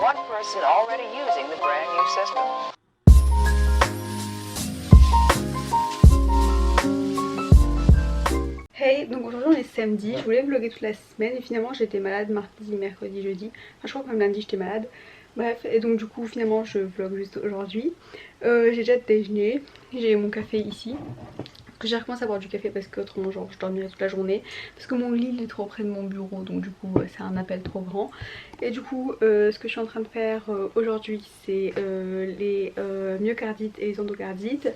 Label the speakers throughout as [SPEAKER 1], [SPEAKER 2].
[SPEAKER 1] one person already using the brand new system.
[SPEAKER 2] Hey, donc aujourd'hui on est samedi, je voulais vlogger toute la semaine et finalement j'étais malade mardi, mercredi, jeudi. Enfin je crois que même lundi j'étais malade. Bref, et donc du coup finalement je vlog juste aujourd'hui. J'ai déjà déjeuné, j'ai mon café ici. J'ai recommencé à boire du café parce que autrement genre je dormirais toute la journée. Parce que mon lit il est trop près de mon bureau, donc du coup c'est un appel trop grand. Et du coup ce que je suis en train de faire aujourd'hui c'est les myocardites et les endocardites.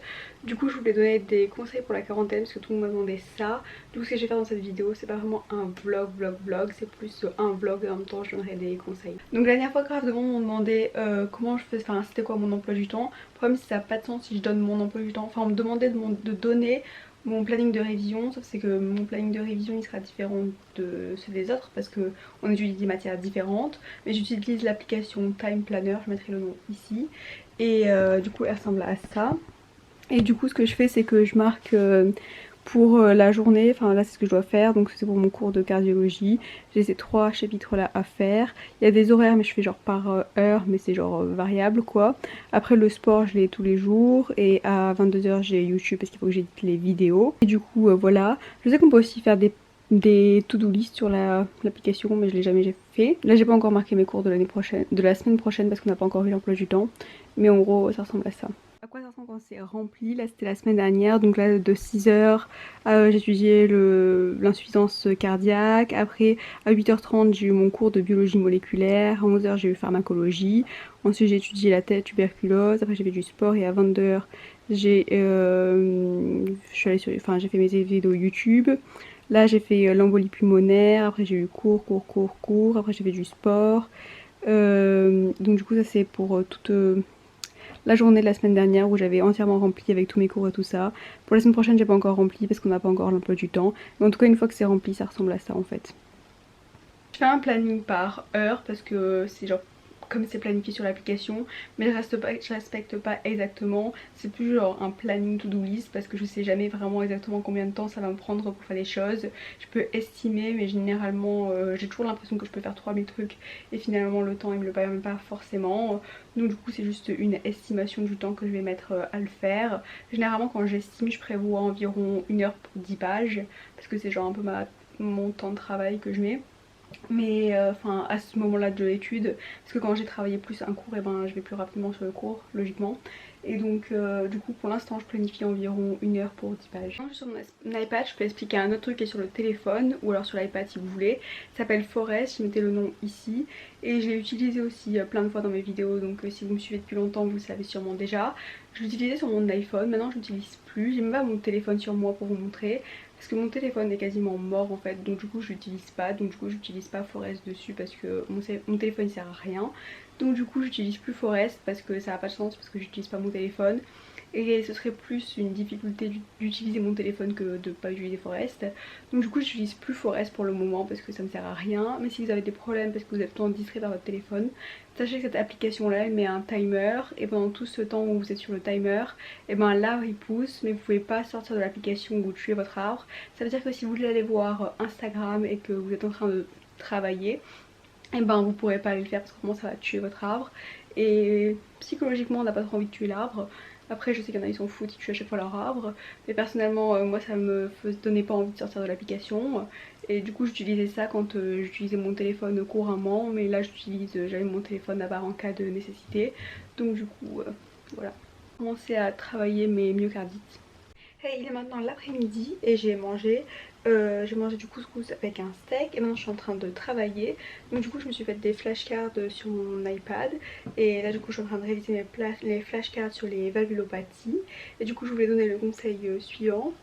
[SPEAKER 2] Du coup je voulais donner des conseils pour la quarantaine parce que tout le monde m'a demandé ça. Du coup ce que je vais faire dans cette vidéo c'est pas vraiment un vlog, c'est plus un vlog et en même temps je donnerai des conseils. Donc la dernière fois grave de monde m'ont demandé comment je faisais, enfin c'était quoi mon emploi du temps. Le problème c'est que ça n'a pas de sens si je donne mon emploi du temps, enfin on me demandait de donner mon planning de révision, sauf c'est que mon planning de révision il sera différent de ceux des autres parce que on étudie des matières différentes, mais j'utilise l'application Time Planner, je mettrai le nom ici, et du coup elle ressemble à ça. Et du coup ce que je fais c'est que je marque pour la journée, enfin là c'est ce que je dois faire, donc c'est pour mon cours de cardiologie. J'ai ces 3 chapitres là à faire. Il y a des horaires mais je fais genre par heure, mais c'est genre variable quoi. Après le sport je l'ai tous les jours et à 22h j'ai YouTube parce qu'il faut que j'édite les vidéos. Et du coup voilà, je sais qu'on peut aussi faire des to-do list sur l'application mais je l'ai jamais fait. Là j'ai pas encore marqué mes cours de l'année prochaine, de la semaine prochaine parce qu'on n'a pas encore vu l'emploi du temps, mais en gros ça ressemble à ça. À quoi ça ressemble quand c'est rempli? Là c'était la semaine dernière, donc là de 6h j'ai étudié l'insuffisance cardiaque. Après à 8h30 j'ai eu mon cours de biologie moléculaire. À 11h j'ai eu pharmacologie. Ensuite j'ai étudié la tuberculose. Après j'ai fait du sport et à 22h j'ai j'ai fait mes vidéos YouTube. Là j'ai fait l'embolie pulmonaire. Après j'ai eu cours. Après j'ai fait du sport. Donc du coup ça c'est pour toute la journée de la semaine dernière où j'avais entièrement rempli avec tous mes cours et tout ça. Pour la semaine prochaine j'ai pas encore rempli parce qu'on n'a pas encore l'emploi du temps. Mais en tout cas une fois que c'est rempli ça ressemble à ça en fait. Je fais un planning par heure parce que c'est genre comme c'est planifié sur l'application, mais je respecte pas exactement. C'est plus genre un planning to-do list parce que je sais jamais vraiment exactement combien de temps ça va me prendre pour faire les choses. Je peux estimer mais généralement j'ai toujours l'impression que je peux faire 3000 trucs et finalement le temps il me le permet pas forcément. Donc du coup c'est juste une estimation du temps que je vais mettre à le faire. Généralement quand j'estime je prévois environ 1 heure pour 10 pages parce que c'est genre un peu mon temps de travail que je mets. Mais enfin à ce moment là de l'étude, parce que quand j'ai travaillé plus un cours et ben je vais plus rapidement sur le cours logiquement. Et donc du coup pour l'instant je planifie environ 1 heure pour 10 pages. Quand je suis sur mon iPad je peux expliquer un autre truc qui est sur le téléphone ou alors sur l'iPad si vous voulez. Ça s'appelle Forest, je mettais le nom ici. Et je l'ai utilisé aussi plein de fois dans mes vidéos, donc si vous me suivez depuis longtemps vous le savez sûrement déjà. Je l'utilisais sur mon iPhone, maintenant je l'utilise plus. J'ai même pas mon téléphone sur moi pour vous montrer. Parce que mon téléphone est quasiment mort en fait, donc du coup je l'utilise pas, donc du coup j'utilise pas Forest dessus parce que mon téléphone il sert à rien. Donc du coup j'utilise plus Forest parce que ça n'a pas de sens, parce que j'utilise pas mon téléphone. Et ce serait plus une difficulté d'utiliser mon téléphone que de pas utiliser Forest. Donc du coup j'utilise plus Forest pour le moment parce que ça me sert à rien. Mais si vous avez des problèmes parce que vous êtes tout le temps distrait par votre téléphone, sachez que cette application là elle met un timer. Et pendant tout ce temps où vous êtes sur le timer, et ben l'arbre il pousse mais vous pouvez pas sortir de l'application ou tuer votre arbre. Ça veut dire que si vous voulez aller voir Instagram et que vous êtes en train de travailler, et ben vous pourrez pas aller le faire parce que vraiment ça va tuer votre arbre. Et psychologiquement on n'a pas trop envie de tuer l'arbre. Après je sais qu'il y en a ils s'en foutent, ils tuent à chaque fois leur arbre. Mais personnellement moi ça me donnait pas envie de sortir de l'application. Et du coup j'utilisais ça quand j'utilisais mon téléphone couramment. Mais là j'avais mon téléphone à part en cas de nécessité. Donc du coup voilà. J'ai commencé à travailler mes myocardites. Hey, il est maintenant l'après-midi et j'ai mangé du couscous avec un steak et maintenant je suis en train de travailler. Donc du coup je me suis fait des flashcards sur mon iPad et là du coup je suis en train de réviser les flashcards sur les valvulopathies. Et du coup je voulais donner le conseil suivant,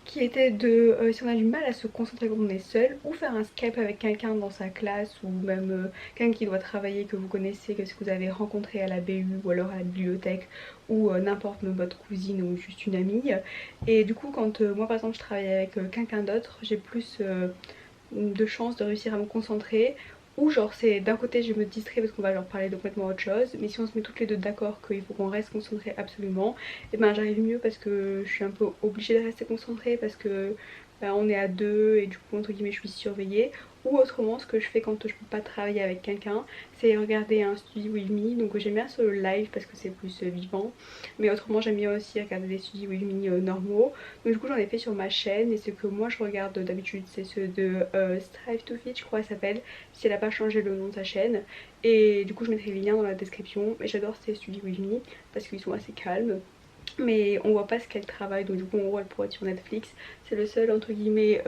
[SPEAKER 2] qui était de, si on a du mal à se concentrer quand on est seul, ou faire un Skype avec quelqu'un dans sa classe ou même quelqu'un qui doit travailler que vous connaissez, que vous avez rencontré à la BU ou alors à la bibliothèque ou n'importe, même votre cousine ou juste une amie. Et du coup quand moi par exemple je travaille avec quelqu'un d'autre, j'ai plus de chances de réussir à me concentrer. Ou genre c'est d'un côté je me distrais parce qu'on va leur parler de complètement autre chose, mais si on se met toutes les deux d'accord qu'il faut qu'on reste concentré absolument, et ben j'arrive mieux parce que je suis un peu obligée de rester concentrée parce que on est à deux et du coup entre guillemets je suis surveillée. Ou autrement, ce que je fais quand je peux pas travailler avec quelqu'un, c'est regarder un Study With Me. Donc j'aime bien ce live parce que c'est plus vivant. Mais autrement, j'aime bien aussi regarder des Study With Me normaux. Donc du coup, j'en ai fait sur ma chaîne. Et ce que moi je regarde d'habitude, c'est ceux de Strive to Fit, je crois, elle s'appelle. Si elle a pas changé le nom de sa chaîne. Et du coup, je mettrai les liens dans la description. Et j'adore ces Study With Me parce qu'ils sont assez calmes. Mais on voit pas ce qu'elle travaille, donc du coup en gros elle pourrait être sur Netflix. C'est le seul entre guillemets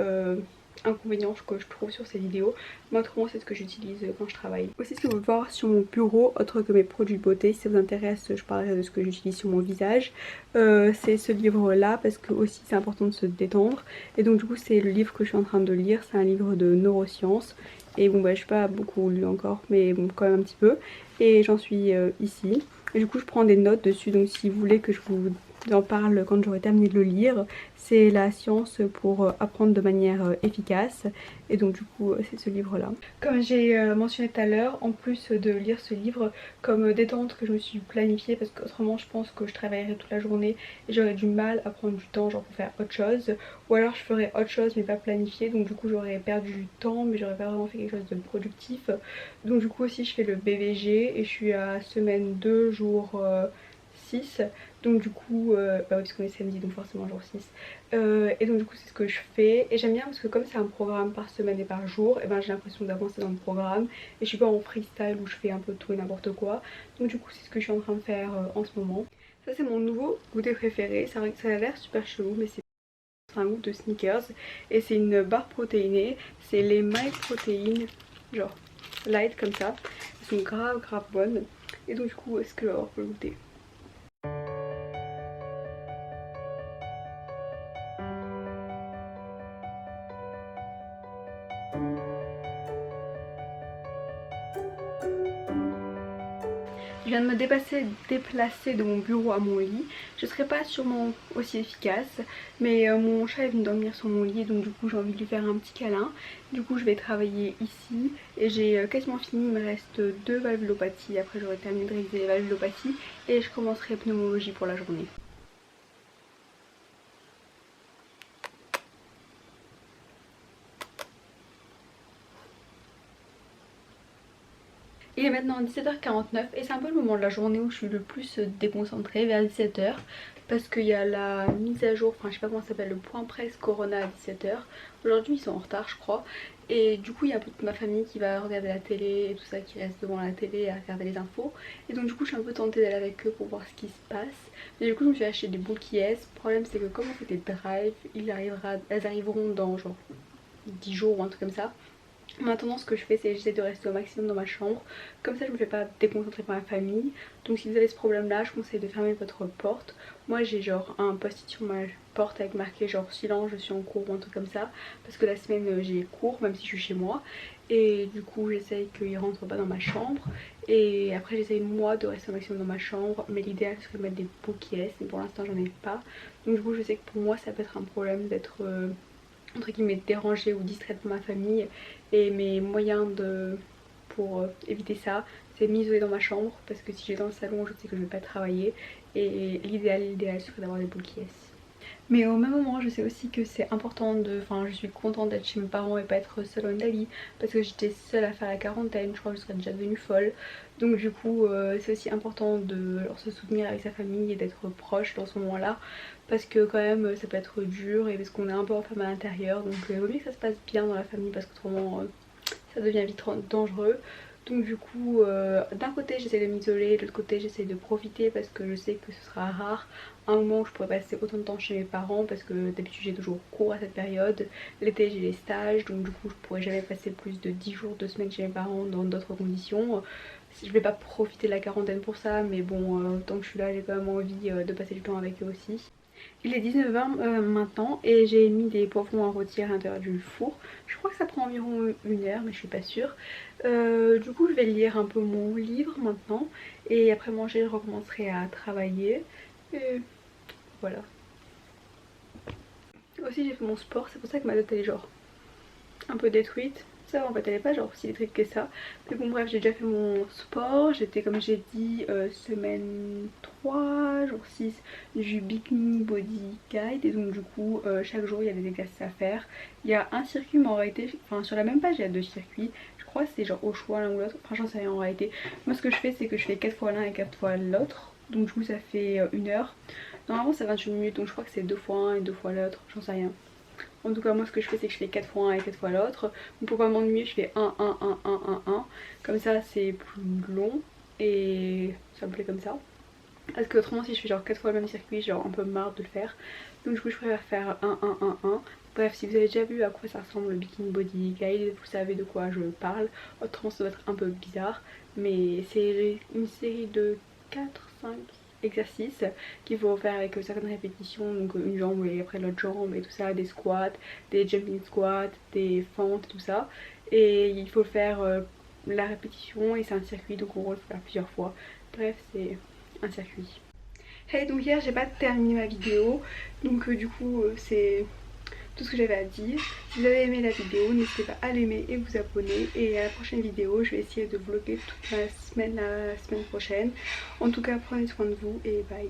[SPEAKER 2] inconvénient que je trouve sur ces vidéos. Mais autrement c'est ce que j'utilise quand je travaille. Aussi ce que vous pouvez voir sur mon bureau, autre que mes produits de beauté, si ça vous intéresse je parlerai de ce que j'utilise sur mon visage. C'est ce livre là parce que aussi c'est important de se détendre. Et donc du coup c'est le livre que je suis en train de lire, c'est un livre de neurosciences. Et bon bah je suis pas beaucoup lu encore mais bon quand même un petit peu. Et j'en suis ici. Et du coup je prends des notes dessus, donc si vous voulez que je vous en parle quand j'aurai terminé de le lire, c'est la science pour apprendre de manière efficace. Et donc du coup c'est ce livre là. Comme j'ai mentionné tout à l'heure, en plus de lire ce livre, comme détente que je me suis planifiée parce qu'autrement je pense que je travaillerais toute la journée et j'aurais du mal à prendre du temps genre pour faire autre chose. Ou alors je ferais autre chose mais pas planifiée, donc du coup j'aurais perdu du temps mais j'aurais pas vraiment fait quelque chose de productif. Donc du coup aussi je fais le BVG et je suis à semaine 2 jour 6. Donc du coup, bah oui, parce qu'on est samedi donc forcément jour 6. Et donc du coup c'est ce que je fais. Et j'aime bien parce que comme c'est un programme par semaine et par jour, et ben j'ai l'impression d'avancer dans le programme. Et je suis pas en freestyle où je fais un peu tout et n'importe quoi. Donc du coup c'est ce que je suis en train de faire en ce moment. Ça c'est mon nouveau goûter préféré. Ça a l'air super chelou mais c'est un goût de Snickers. Et c'est une barre protéinée. C'est les My Protein, genre light comme ça. Elles sont grave bonnes. Et donc du coup est-ce que on peut le goûter? Je viens de me déplacer de mon bureau à mon lit. Je serai pas sûrement aussi efficace, mais mon chat est venu dormir sur mon lit, donc du coup j'ai envie de lui faire un petit câlin. Du coup je vais travailler ici et j'ai quasiment fini. Il me reste 2 valvulopathies. Après j'aurai terminé de réviser les valvulopathies et je commencerai pneumologie pour la journée. Il est maintenant 17h49 et c'est un peu le moment de la journée où je suis le plus déconcentrée, vers 17h, parce qu'il y a la mise à jour, enfin je sais pas comment ça s'appelle, le point presse Corona à 17h. Aujourd'hui ils sont en retard je crois. Et du coup il y a un peu toute ma famille qui va regarder la télé et tout ça, qui reste devant la télé à regarder les infos. Et donc du coup je suis un peu tentée d'aller avec eux pour voir ce qui se passe. Mais du coup je me suis acheté des bookies. Le problème c'est que comme on fait des drives, elles arriveront dans genre 10 jours ou un truc comme ça. Maintenant ce que je fais c'est j'essaie de rester au maximum dans ma chambre. Comme ça je me fais pas déconcentrer par ma famille. Donc si vous avez ce problème là je conseille de fermer votre porte. Moi j'ai genre un post-it sur ma porte avec marqué genre silence je suis en cours ou un truc comme ça. Parce que la semaine j'ai cours même si je suis chez moi. Et du coup j'essaye qu'il rentre pas dans ma chambre. Et après j'essaye moi de rester au maximum dans ma chambre. Mais l'idéal serait de mettre des bouquets. Mais pour l'instant j'en ai pas. Donc du coup je sais que pour moi ça peut être un problème d'être entre guillemets dérangée ou distraite par ma famille. Et mes moyens pour éviter ça, c'est m'isoler dans ma chambre parce que si j'ai dans le salon je sais que je vais pas travailler. Et l'idéal serait d'avoir des bookies. Mais au même moment je sais aussi que c'est important de... Enfin je suis contente d'être chez mes parents et pas être seule en Italie. Parce que j'étais seule à faire la quarantaine, je crois que je serais déjà devenue folle. Donc du coup c'est aussi important de se soutenir avec sa famille et d'être proche dans ce moment là. Parce que quand même ça peut être dur et parce qu'on est un peu enfermé à l'intérieur. Donc il vaut mieux que ça se passe bien dans la famille parce qu'autrement ça devient vite dangereux. Donc du coup d'un côté j'essaie de m'isoler, de l'autre côté j'essaie de profiter parce que je sais que ce sera rare un moment où je pourrais passer autant de temps chez mes parents parce que d'habitude j'ai toujours cours à cette période. L'été j'ai les stages donc du coup je pourrais jamais passer plus de 10 jours, 2 semaines chez mes parents dans d'autres conditions. Je vais pas profiter de la quarantaine pour ça mais bon tant que je suis là j'ai quand même envie de passer du temps avec eux aussi. Il est 19h maintenant et j'ai mis des poivrons en rôtir à l'intérieur du four. Je crois que ça prend environ 1 heure mais je suis pas sûre. Du coup je vais lire un peu mon livre maintenant et après manger je recommencerai à travailler. Et voilà. Aussi j'ai fait mon sport, c'est pour ça que ma tête elle est genre un peu détruite. ça va en fait, elle est pas genre si électrique que ça. Mais bon bref, j'ai déjà fait mon sport, j'étais comme j'ai dit semaine 3, jour 6 du Bikini Body Guide. Et donc du coup chaque jour il y a des exercices à faire. Il y a un circuit mais en réalité, enfin sur la même page il y a 2 circuits. Je crois que c'est genre au choix l'un ou l'autre, enfin j'en sais rien en réalité. Moi ce que je fais c'est que je fais 4 fois l'un et 4 fois l'autre. Donc du coup ça fait 1 heure. Normalement c'est 28 minutes donc je crois que c'est 2 fois un et 2 fois l'autre, j'en sais rien. En tout cas moi ce que je fais c'est que je fais 4 fois un et 4 fois l'autre. Donc pour pas m'ennuyer je fais 1, 1, 1, 1, 1, 1. Comme ça c'est plus long et ça me plaît comme ça. Parce que autrement si je fais genre 4 fois le même circuit j'ai genre un peu marre de le faire. Donc du coup je préfère faire 1, 1, 1, 1. Bref, si vous avez déjà vu à quoi ça ressemble le Bikini Body Guide, vous savez de quoi je parle. Autrement ça doit être un peu bizarre. Mais c'est une série de 4, 5 exercices qu'il faut faire avec certaines répétitions, donc une jambe et après l'autre jambe et tout ça, des squats, des jumping squats, des fentes, tout ça. Et il faut faire la répétition et c'est un circuit, donc en gros il faut faire plusieurs fois. Bref, c'est un circuit. Hey, donc hier j'ai pas terminé ma vidéo, donc du coup c'est tout ce que j'avais à dire. Si vous avez aimé la vidéo, n'hésitez pas à l'aimer et vous abonner. Et à la prochaine vidéo, je vais essayer de vlogger toute la semaine prochaine. En tout cas, prenez soin de vous et bye.